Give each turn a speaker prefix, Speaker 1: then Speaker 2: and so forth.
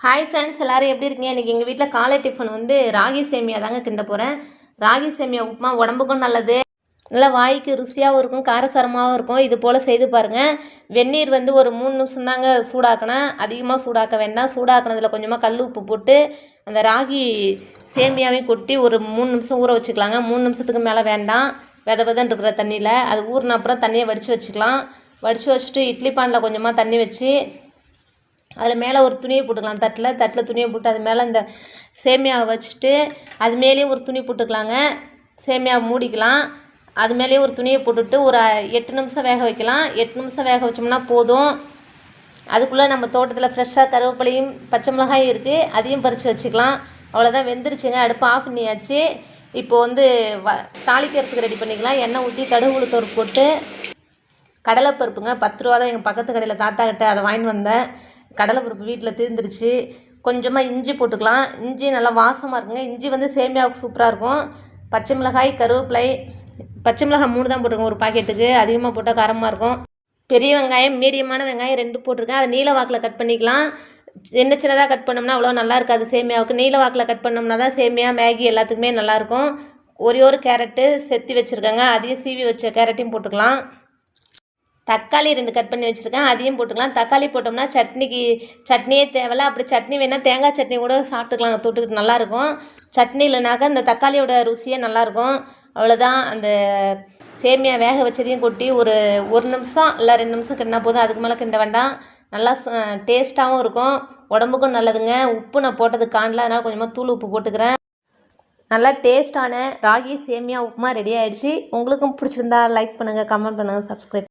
Speaker 1: Hi friends, எல்லோரும் எப்படி இருக்கீங்க? இன்றைக்கி எங்கள் வீட்டில் காலை டிஃபன் வந்து ராகி சேமியா தாங்க கிண்ட போகிறேன். ராகி சேமியா உப்புமா உடம்புக்கும் நல்லது, நல்லா வாய்க்கு ருசியாகவும் இருக்கும், காரசாரமாகவும் இருக்கும். இது போல் செய்து பாருங்கள். வெந்நீர் வந்து ஒரு 3 நிமிஷம் தாங்க சூடாக்கணும், அதிகமாக சூடாக்க வேண்டாம். சூடாக்கினதில் கொஞ்சமாக கல் உப்பு போட்டு அந்த ராகி சேமியாவையும் கொட்டி ஒரு 3 நிமிஷம் ஊற வச்சுக்கலாங்க. 3 நிமிஷத்துக்கு மேலே வேண்டாம். விதன்னு இருக்கிற தண்ணியில் அது ஊறின அப்புறம் தண்ணியை வடித்து வச்சுக்கலாம். வடித்து வச்சுட்டு இட்லி பானில் கொஞ்சமாக தண்ணி வச்சு அதில் மேலே ஒரு துணியை போட்டுக்கலாம். தட்டில் துணியை போட்டு அது மேலே இந்த சேமியாவை வச்சுட்டு அது மேலேயும் ஒரு துணி போட்டுக்கலாங்க. சேமியாவை மூடிக்கலாம். அது மேலேயே ஒரு துணியை போட்டுட்டு ஒரு 8 நிமிஷம் வேக வைக்கலாம். 8 நிமிஷம் வேக வச்சோம்னா போதும். அதுக்குள்ளே நம்ம தோட்டத்தில் ஃப்ரெஷ்ஷாக கருவேப்பிலையும் பச்சை மிளகாயும் இருக்குது, அதையும் பறித்து வச்சுக்கலாம். அவ்வளோதான், வெந்துருச்சுங்க. அடுப்பு ஆஃப் பண்ணியாச்சு. இப்போது வந்து தாளிக்கிறதுக்கு ரெடி பண்ணிக்கலாம். எண்ணெய் ஊற்றி கடுகு உளுத்தம்பருப்பு போட்டு கடலைப்பருப்புங்க 10 ரூபா தான். எங்கள் பக்கத்து கடையில் தாத்தா கிட்ட அதை வாங்கிட்டு வந்தேன். கடலைப்பருப்பு வீட்டில் தீர்ந்துருச்சு. கொஞ்சமாக இஞ்சி போட்டுக்கலாம். இஞ்சி நல்லா வாசமாக இருக்குங்க. இஞ்சி வந்து சேமியாவுக்கு சூப்பராக இருக்கும். பச்சை மிளகாய், கருவேப்பிலை, பச்சை மிளகாய் 3 தான் போட்டிருக்கேன் ஒரு பாக்கெட்டுக்கு. அதிகமாக போட்டால் காரமாக இருக்கும். பெரிய வெங்காயம், மீடியமான வெங்காயம் 2 போட்டிருக்கேன். அதை நீல வாக்கில் கட் பண்ணிக்கலாம். சின்னதாக கட் பண்ணோம்னா அவ்வளோ நல்லா இருக்காது சேமியாவுக்கு. நீல வாக்கில் கட் பண்ணோம்னா தான் சேமியா, மேகி எல்லாத்துக்குமே நல்லாயிருக்கும். ஒரே ஒரு கேரட்டு செத்தி வச்சுருக்கேங்க, அதையும் சீவி வச்ச கேரட்டையும் போட்டுக்கலாம். தக்காளி 2 கட் பண்ணி வச்சுருக்கேன், அதையும் போட்டுக்கலாம். தக்காளி போட்டோம்னா சட்னியே தேவையில்ல. அப்படி சட்னி வேணால் தேங்காய் சட்னி கூட சாப்பிட்டுக்கலாம், தொட்டுக்கிட்டு நல்லாயிருக்கும். சட்னி இல்லைனாக்கா இந்த தக்காளியோட ருசியே நல்லாயிருக்கும். அவ்வளோதான். அந்த சேமியா வேக வச்சதையும் கொட்டி ஒரு 1 நிமிஷம் இல்லை 2 நிமிஷம் கிண்டினா போதும். அதுக்கு மேலே கிண்ட வேண்டாம். நல்லா டேஸ்ட்டாகவும் இருக்கும், உடம்புக்கும் நல்லதுங்க. உப்பு நான் போட்டதுக்கு காணல, அதனால் கொஞ்சமாக தூள் உப்பு போட்டுக்கிறேன். நல்லா டேஸ்ட்டான ராகி சேமியா உப்புமா ரெடி ஆகிடுச்சு. உங்களுக்கும் பிடிச்சிருந்தா லைக் பண்ணுங்கள், கமெண்ட் பண்ணுங்கள், சப்ஸ்கிரைப்